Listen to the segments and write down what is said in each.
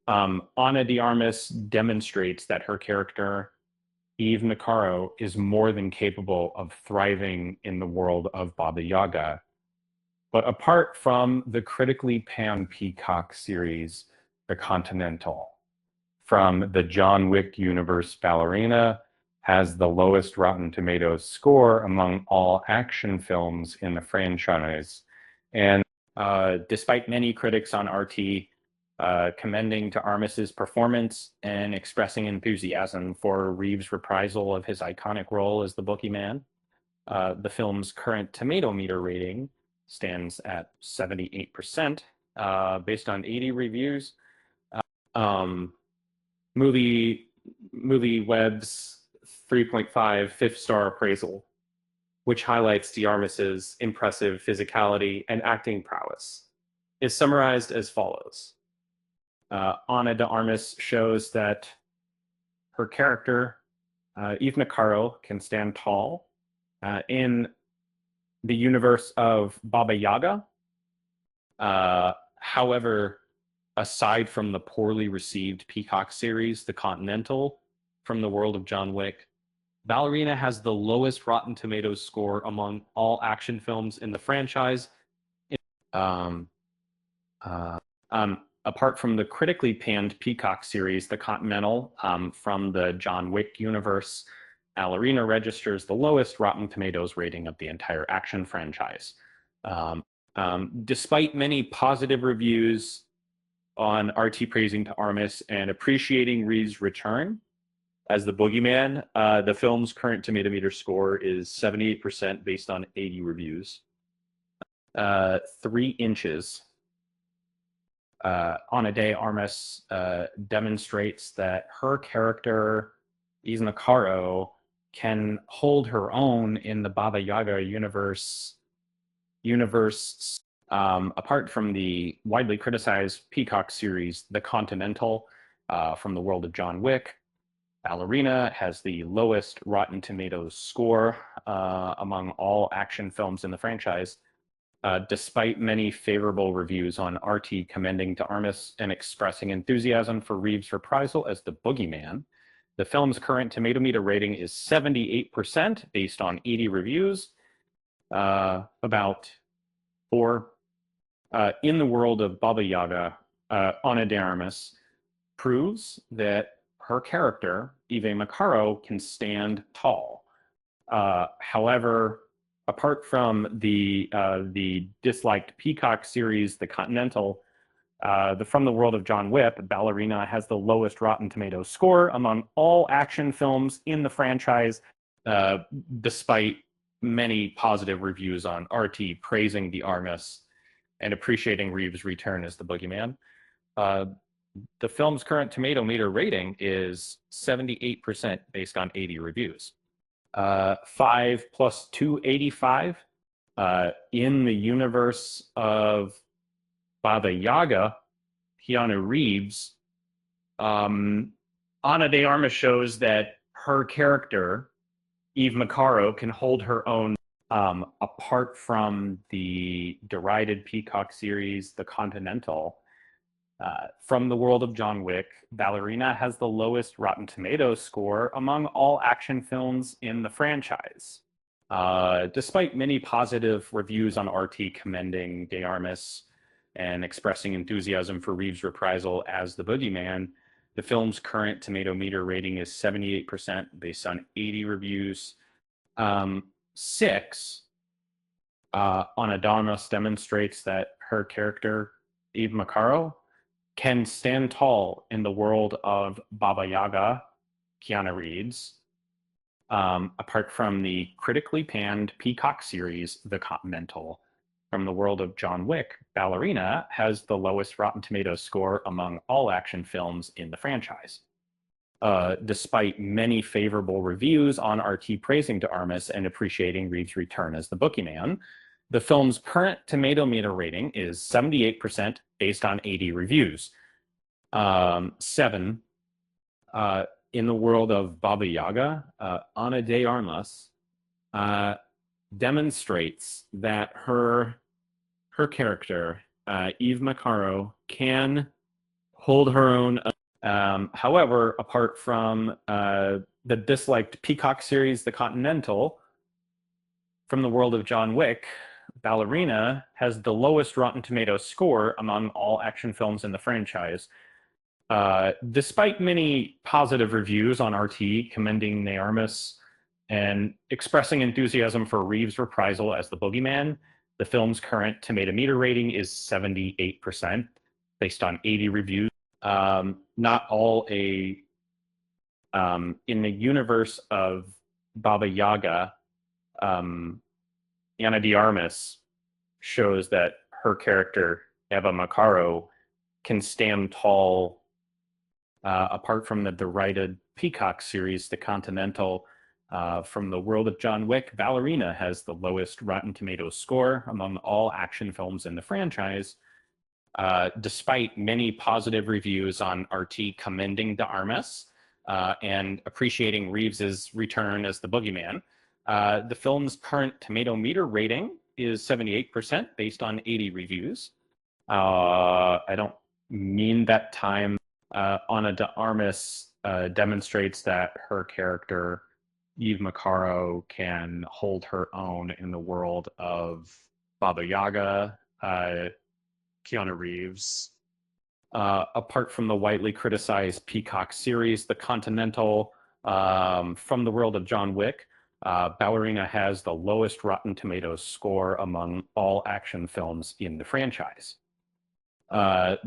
Ana de Armas demonstrates that her character, Eve Macarro, is more than capable of thriving in the world of Baba Yaga. But apart from the critically panned Peacock series, The Continental, from the John Wick Universe, Ballerina has the lowest Rotten Tomatoes score among all action films in the franchise. And despite many critics on RT commending to Armas's performance and expressing enthusiasm for Reeves' reprisal of his iconic role as the Boogeyman, the film's current Tomatometer rating stands at 78%, based on 80 reviews. Um, MovieWeb's 3.5 fifth-star appraisal, which highlights de Armas's impressive physicality and acting prowess, is summarized as follows. Ana de Armas shows that her character, Eve Macarro, can stand tall in the universe of Baba Yaga. However, aside from the poorly received Peacock series, The Continental, from the World of John Wick, Ballerina has the lowest Rotten Tomatoes score among all action films in the franchise. Um, Apart from the critically panned Peacock series, The Continental, from the John Wick Universe, Ballerina registers the lowest Rotten Tomatoes rating of the entire action franchise. Despite many positive reviews on RT praising to Armas and appreciating Reeves' return as the Boogeyman, the film's current Tomatometer score is 78% based on 80 reviews. 3 inches. Ana de Armas demonstrates that her character, Eve Macarro, can hold her own in the Baba Yaga universe. Apart from the widely criticized Peacock series, The Continental, from the World of John Wick, Ballerina has the lowest Rotten Tomatoes score among all action films in the franchise. Despite many favorable reviews on RT commending to Armas and expressing enthusiasm for Reeves' reprisal as the Boogeyman, the film's current Tomatometer rating is 78% based on 80 reviews. About 4. In the world of Baba Yaga, Ana de Armas proves that her character, Eve Macarro, can stand tall. However, apart from the disliked Peacock series, The Continental, from the World of John Wick, Ballerina has the lowest Rotten Tomatoes score among all action films in the franchise, despite many positive reviews on RT praising the Armas and appreciating Reeves' return as the Boogeyman. The film's current Tomatometer rating is 78% based on 80 reviews. 5 plus 2, 85. In the universe of Baba Yaga, Keanu Reeves, Ana de Armas shows that her character, Eve Macarro, can hold her own. Apart from the derided Peacock series, The Continental, from the World of John Wick, Ballerina has the lowest Rotten Tomatoes score among all action films in the franchise. Despite many positive reviews on RT commending de Armas and expressing enthusiasm for Reeves' reprisal as the Boogeyman, the film's current Tomatometer rating is 78% based on 80 reviews. 6, Ana de Armas demonstrates that her character, Eve Macarro, can stand tall in the world of Baba Yaga, Keanu Reeves. Apart from the critically panned Peacock series, The Continental, from the World of John Wick, Ballerina has the lowest Rotten Tomatoes score among all action films in the franchise. Despite many favorable reviews on RT praising de Armas and appreciating Reeves' return as the Boogeyman, the film's current Tomatometer rating is 78% based on 80 reviews. 7. In the world of Baba Yaga, Ana de Armas demonstrates that her character, Eve Macarro, can hold her own. However, apart from the disliked Peacock series, The Continental, from the world of John Wick, Ballerina has the lowest Rotten Tomatoes score among all action films in the franchise. Despite many positive reviews on RT commending the Armas and expressing enthusiasm for Reeves' reprisal as the Boogeyman, the film's current Tomatometer rating is 78%, based on 80 reviews. Not all in the universe of Baba Yaga, Ana de Armas shows that her character, Eva Macarro, can stand tall. Apart from the derided Peacock series, The Continental, from the world of John Wick, Ballerina has the lowest Rotten Tomatoes score among all action films in the franchise. Despite many positive reviews on RT commending the Armas and appreciating Reeves's return as the Boogeyman, the film's current Tomatometer rating is 78% based on 80 reviews. I don't mean that time. Ana de Armas demonstrates that her character, Eve Macarro, can hold her own in the world of Baba Yaga, Keanu Reeves. Apart from the widely criticized Peacock series, The Continental, from the world of John Wick, Ballerina has the lowest Rotten Tomatoes score among all action films in the franchise.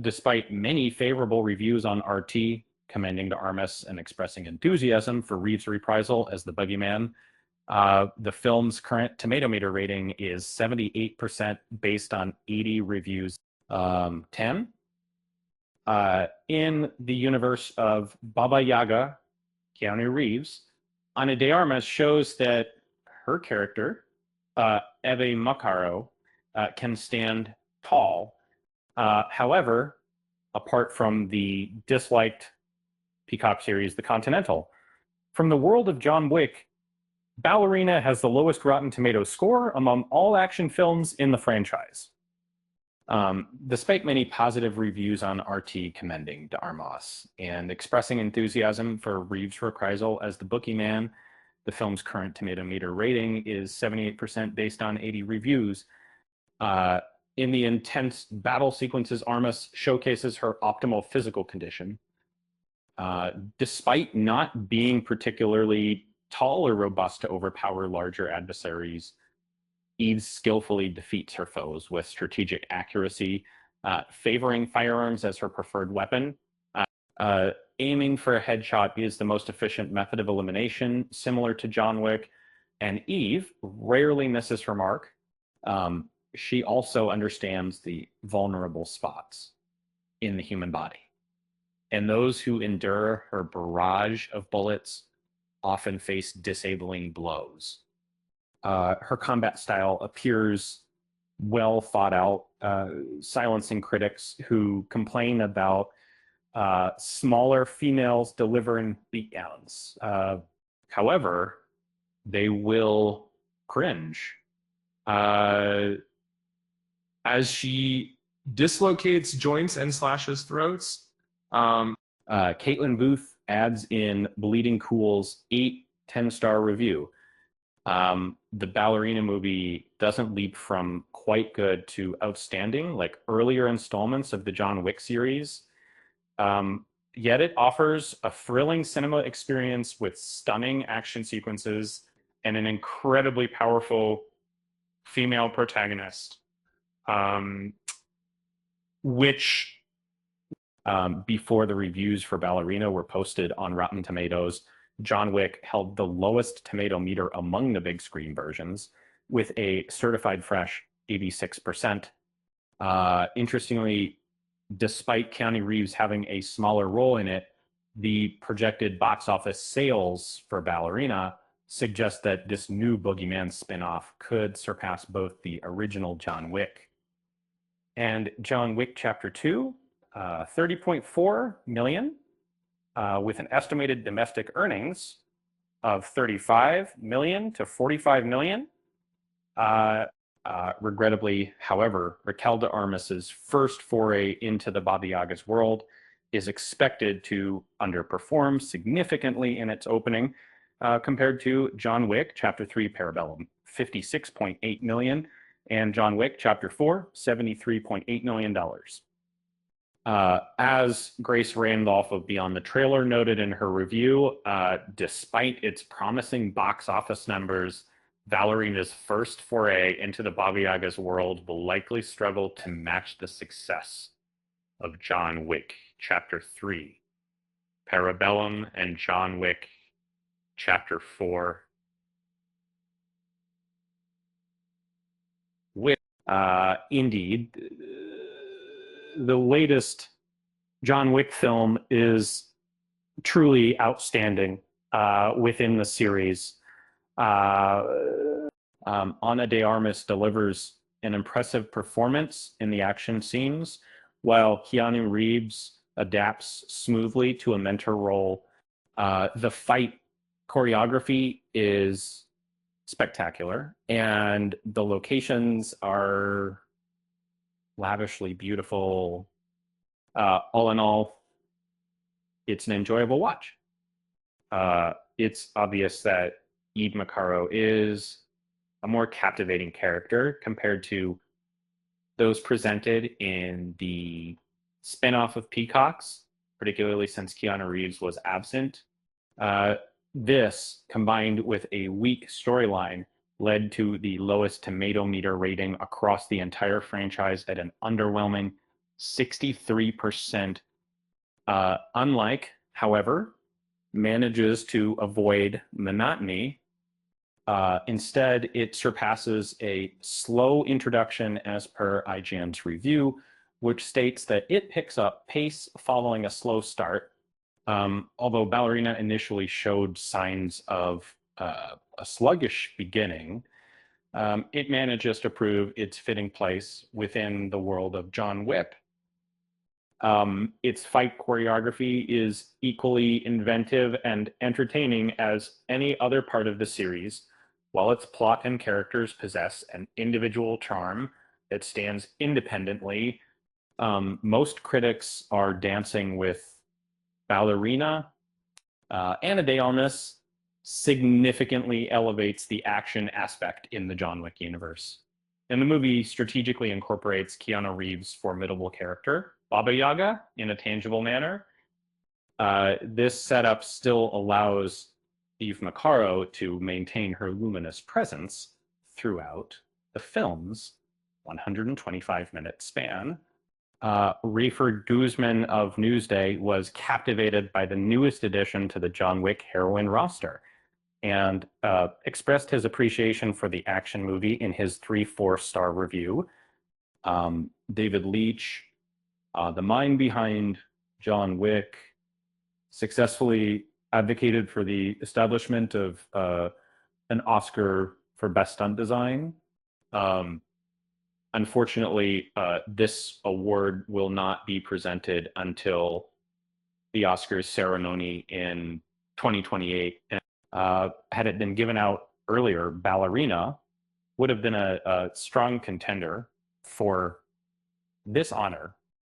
Despite many favorable reviews on RT commending the Armas and expressing enthusiasm for Reeves' reprisal as the Boogeyman, the film's current Tomatometer rating is 78% based on 80 reviews. 10. In the universe of Baba Yaga, Keanu Reeves, Ana de Armas shows that her character, Eve Macarro, can stand tall. However, apart from the disliked Peacock series, The Continental, from the world of John Wick, Ballerina has the lowest Rotten Tomatoes score among all action films in the franchise. Despite many positive reviews on RT commending de Armas and expressing enthusiasm for Reeves' reprisal as the Boogeyman, the film's current Tomatometer rating is 78% based on 80 reviews. In the intense battle sequences, Armas showcases her optimal physical condition. Despite not being particularly tall or robust to overpower larger adversaries, Eve skillfully defeats her foes with strategic accuracy, favoring firearms as her preferred weapon. Aiming for a headshot is the most efficient method of elimination, similar to John Wick, and Eve rarely misses her mark. She also understands the vulnerable spots in the human body, and those who endure her barrage of bullets often face disabling blows. Her combat style appears well thought out, silencing critics who complain about smaller females delivering beatdowns. However, they will cringe as she dislocates joints and slashes throats. Caitlin Booth adds in Bleeding Cool's 8 10-star review. The Ballerina movie doesn't leap from quite good to outstanding like earlier installments of the John Wick series. Yet it offers a thrilling cinema experience with stunning action sequences and an incredibly powerful female protagonist, which before the reviews for Ballerina were posted on Rotten Tomatoes, John Wick held the lowest tomato meter among the big screen versions with a certified fresh 86%. Interestingly, despite Keanu Reeves having a smaller role in it, the projected box office sales for Ballerina suggest that this new Boogeyman spinoff could surpass both the original John Wick and John Wick Chapter 2, 30.4 million, with an estimated domestic earnings of 35 million to 45 million. Regrettably, however, Raquel de Armas's first foray into the Baba Yaga's world is expected to underperform significantly in its opening compared to John Wick Chapter 3 Parabellum, $56.8 million, and John Wick Chapter 4, $73.8 million. As Grace Randolph of Beyond the Trailer noted in her review, despite its promising box office numbers, Ballerina's first foray into the Baba Yaga's world will likely struggle to match the success of John Wick Chapter 3, Parabellum, and John Wick Chapter 4. Indeed, the latest John Wick film is truly outstanding within the series. Ana de Armas delivers an impressive performance in the action scenes, while Keanu Reeves adapts smoothly to a mentor role. The fight choreography is spectacular, and the locations are lavishly beautiful. All in all, it's an enjoyable watch. It's obvious that Eve Macarro is a more captivating character compared to those presented in the spin-off of Peacocks, particularly since Keanu Reeves was absent. This, combined with a weak storyline, led to the lowest Tomatometer rating across the entire franchise at an underwhelming 63%. Unlike, however, manages to avoid monotony. Instead, it surpasses a slow introduction as per IGN's review, which states that it picks up pace following a slow start. Although Ballerina initially showed signs of a sluggish beginning, it manages to prove its fitting place within the world of John Wick. Its fight choreography is equally inventive and entertaining as any other part of the series, while its plot and characters possess an individual charm that stands independently. Most critics are dancing with Ballerina. Ana de Armas significantly elevates the action aspect in the John Wick universe. And the movie strategically incorporates Keanu Reeves' formidable character, Baba Yaga, in a tangible manner. This setup still allows Eve Macarro to maintain her luminous presence throughout the film's 125-minute span. Reefer Guzman of Newsday was captivated by the newest addition to the John Wick heroine roster and expressed his appreciation for the action movie in his 3-4-star review. David Leitch, the mind behind John Wick, successfully advocated for the establishment of an Oscar for Best Stunt Design. Unfortunately, this award will not be presented until the Oscars ceremony in 2028. And, had it been given out earlier, Ballerina would have been a strong contender for this honor.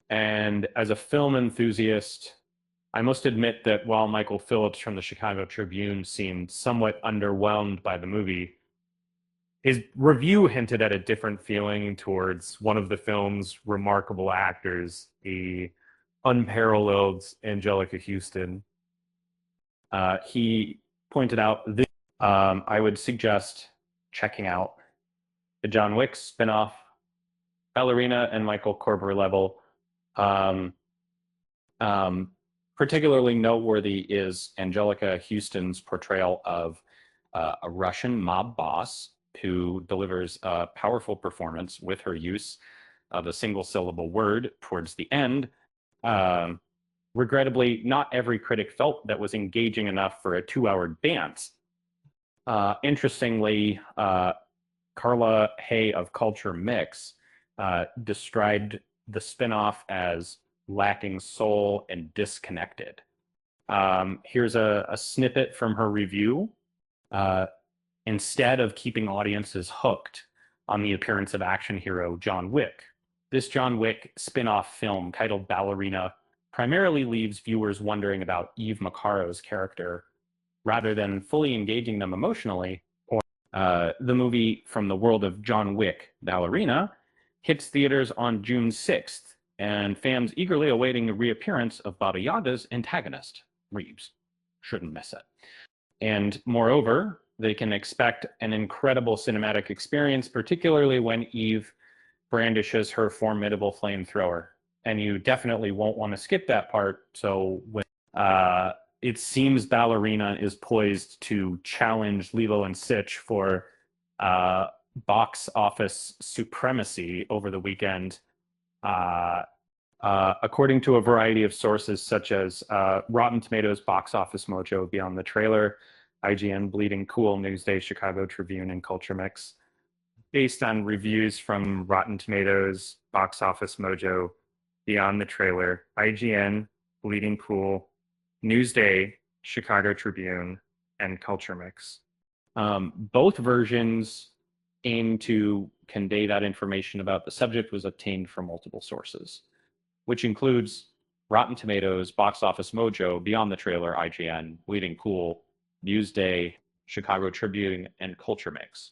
And as a film enthusiast, I must admit that while Michael Phillips from the Chicago Tribune seemed somewhat underwhelmed by the movie, his review hinted at a different feeling towards one of the film's remarkable actors, the unparalleled Anjelica Huston. He pointed out this. I would suggest checking out the John Wick spinoff, Ballerina and Michael Korber level. Particularly noteworthy is Anjelica Huston's portrayal of a Russian mob boss who delivers a powerful performance with her use of a single-syllable word towards the end. Regrettably, not every critic felt that was engaging enough for a 2-hour dance. Interestingly, Carla Hay of Culture Mix described the spinoff as lacking soul and disconnected. Here's a snippet from her review. Instead of keeping audiences hooked on the appearance of action hero John Wick, this John Wick spin-off film titled Ballerina primarily leaves viewers wondering about Eve Macarro's character rather than fully engaging them emotionally. The movie From the World of John Wick, Ballerina, hits theaters on June 6th, and fans eagerly awaiting the reappearance of Baba Yaga's antagonist, Reeves. Shouldn't miss it. And moreover, they can expect an incredible cinematic experience, particularly when Eve brandishes her formidable flamethrower. And you definitely won't want to skip that part. So it seems Ballerina is poised to challenge Lilo and Stitch for box office supremacy over the weekend. According to a variety of sources, such as Rotten Tomatoes, Box Office Mojo, Beyond the Trailer, IGN, Bleeding Cool, Newsday, Chicago Tribune, and Culture Mix, based on reviews from Rotten Tomatoes, Box Office Mojo, Beyond the Trailer, IGN, Bleeding Cool, Newsday, Chicago Tribune, and Culture Mix. Both versions aim to convey that information about the subject was obtained from multiple sources, which includes Rotten Tomatoes, Box Office Mojo, Beyond the Trailer, IGN, Bleeding Cool, Newsday, Chicago Tribune, and Culture Mix.